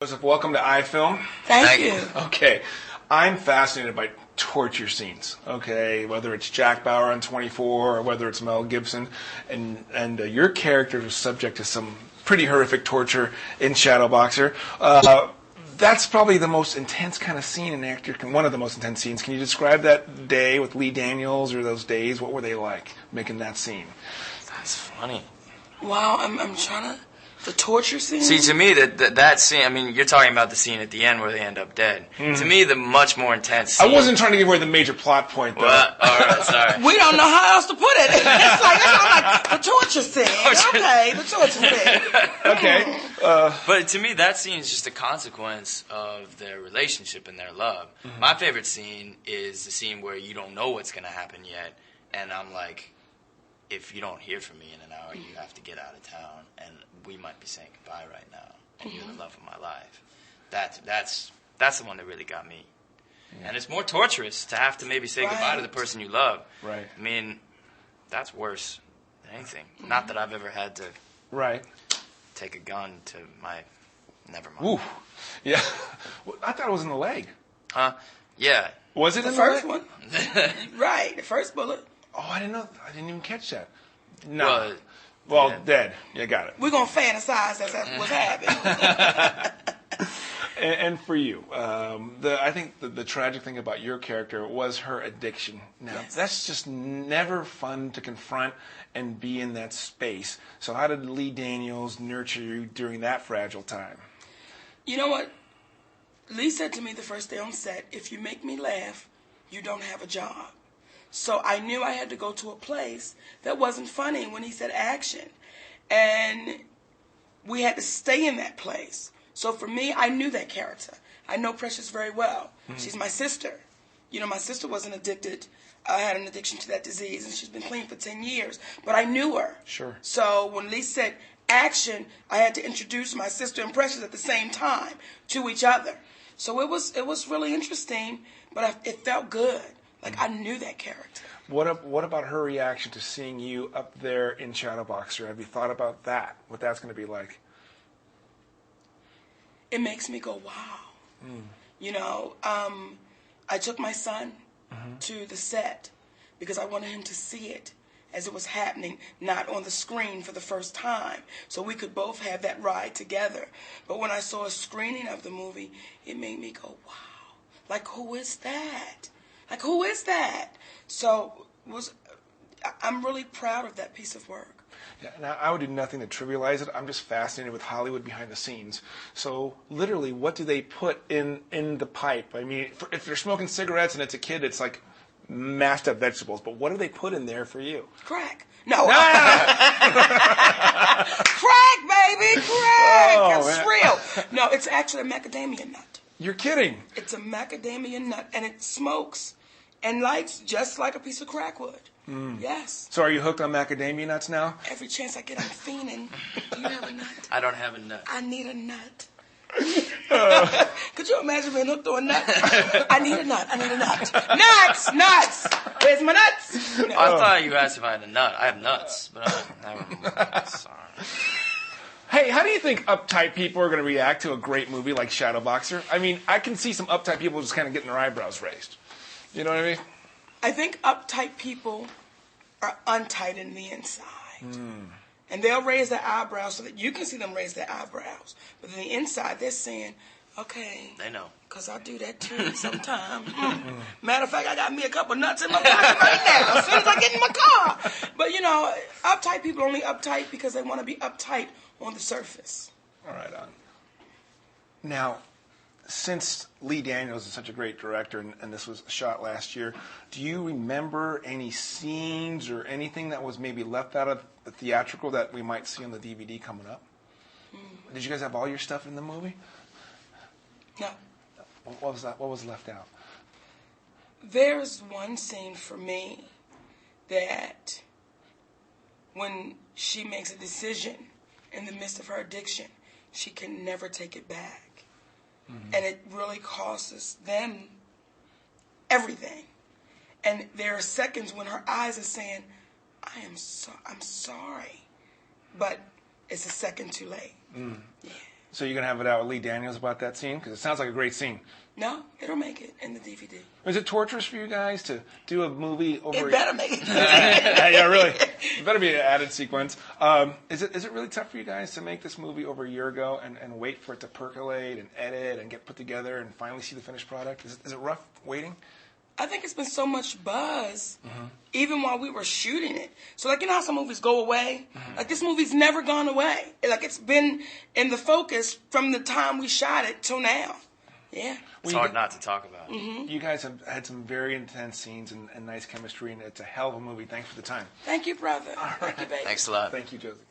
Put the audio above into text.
Joseph, welcome to iFilm. Thank you. Okay, I'm fascinated by torture scenes. Okay, whether it's Jack Bauer on 24 or whether it's Mel Gibson, and your character was subject to some pretty horrific torture in Shadowboxer. That's probably the most intense kind of scene an actor can. One of the most intense scenes. Can you describe that day with Lee Daniels or those days? What were they like making that scene? That's funny. Wow, I'm trying to. The torture scene? See, to me, that scene, I mean, you're talking about the scene at the end where they end up dead. Mm-hmm. To me, the much more intense scene. I wasn't trying to give away the major plot point, though. Well, all right, sorry. We don't know how else to put it. It's like the torture scene. Okay, the torture scene. Okay. But to me, that scene is just a consequence of their relationship and their love. Mm-hmm. My favorite scene is the scene where you don't know what's going to happen yet, and I'm like, if you don't hear from me in an hour, you have to get out of town, and we might be saying goodbye right now, and you're the love of my life. That's the one that really got me. Yeah. And it's more torturous to have to maybe say goodbye to the person you love. Right. I mean, that's worse than anything. Mm-hmm. Not that I've ever had to take a gun to my... Never mind. Ooh. Yeah. Well, I thought it was in the leg. Huh? Yeah. Was it the in first the leg? one? Right, the first bullet. Oh, I didn't know. I didn't even catch that. No. Well, dead. You got it. We're going to fantasize that's what's happening. And for you, I think the tragic thing about your character was her addiction. Now, that's just never fun to confront and be in that space. So how did Lee Daniels nurture you during that fragile time? You know what? Lee said to me the first day on set, if you make me laugh, you don't have a job. So I knew I had to go to a place that wasn't funny when he said action. And we had to stay in that place. So for me, I knew that character. I know Precious very well. Mm-hmm. She's my sister. You know, my sister wasn't addicted. I had an addiction to that disease, and she's been clean for 10 years. But I knew her. Sure. So when Lee said action, I had to introduce my sister and Precious at the same time to each other. So it was really interesting, but it felt good. Like, I knew that character. What about her reaction to seeing you up there in Shadowboxer? Have you thought about that? What that's going to be like? It makes me go, wow. Mm. You know, I took my son to the set because I wanted him to see it as it was happening, not on the screen for the first time, so we could both have that ride together. But when I saw a screening of the movie, it made me go, wow. Like, who is that? Like, who is that? So I'm really proud of that piece of work. Yeah, now, I would do nothing to trivialize it. I'm just fascinated with Hollywood behind the scenes. So literally, what do they put in the pipe? I mean, if they're smoking cigarettes and it's a kid, it's like mashed up vegetables. But what do they put in there for you? Crack. No. Crack, baby, crack. Oh, it's real. No, it's actually a macadamia nut. You're kidding. It's a macadamia nut, and it smokes and lights just like a piece of crack would. Mm. Yes. So are you hooked on macadamia nuts now? Every chance I get, I'm fiending. Do you have a nut? I don't have a nut. I need a nut. Could you imagine being hooked on a nut? I need a nut. I need a nut. Nuts! Where's my nuts? No. I thought you asked if I had a nut. I have nuts, but I'm sorry. Hey, how do you think uptight people are going to react to a great movie like Shadowboxer? I mean, I can see some uptight people just kind of getting their eyebrows raised. You know what I mean? I think uptight people are untight in the inside. Mm. And they'll raise their eyebrows so that you can see them raise their eyebrows. But on the inside, they're saying, okay. They know. Because I do that too sometimes. Matter of fact, I got me a couple nuts in my pocket right now as soon as I get in my car. But, you know, uptight people are only uptight because they want to be uptight on the surface. All right, on. Now, since Lee Daniels is such a great director, and this was shot last year, do you remember any scenes or anything that was maybe left out of the theatrical that we might see on the DVD coming up? Mm. Did you guys have all your stuff in the movie? No. What was that? What was left out? There's one scene for me that when she makes a decision in the midst of her addiction, she can never take it back. Mm-hmm. And it really costs them everything. And there are seconds when her eyes are saying, I'm sorry. But it's a second too late. Mm. Yeah. So you're going to have it out with Lee Daniels about that scene? Because it sounds like a great scene. No, it'll make it in the DVD. Is it torturous for you guys to do a movie over... It better make it. Yeah, really. It better be an added sequence. Is it really tough for you guys to make this movie over a year ago and wait for it to percolate and edit and get put together and finally see the finished product? Is it rough waiting? I think it's been so much buzz, even while we were shooting it. So, like, you know how some movies go away? Like, this movie's never gone away. Like, it's been in the focus from the time we shot it till now. Yeah. It's hard not to talk about. You guys have had some very intense scenes and nice chemistry, and it's a hell of a movie. Thanks for the time. Thank you, brother. All right. Thank you, baby. Thanks a lot. Thank you, Joseph.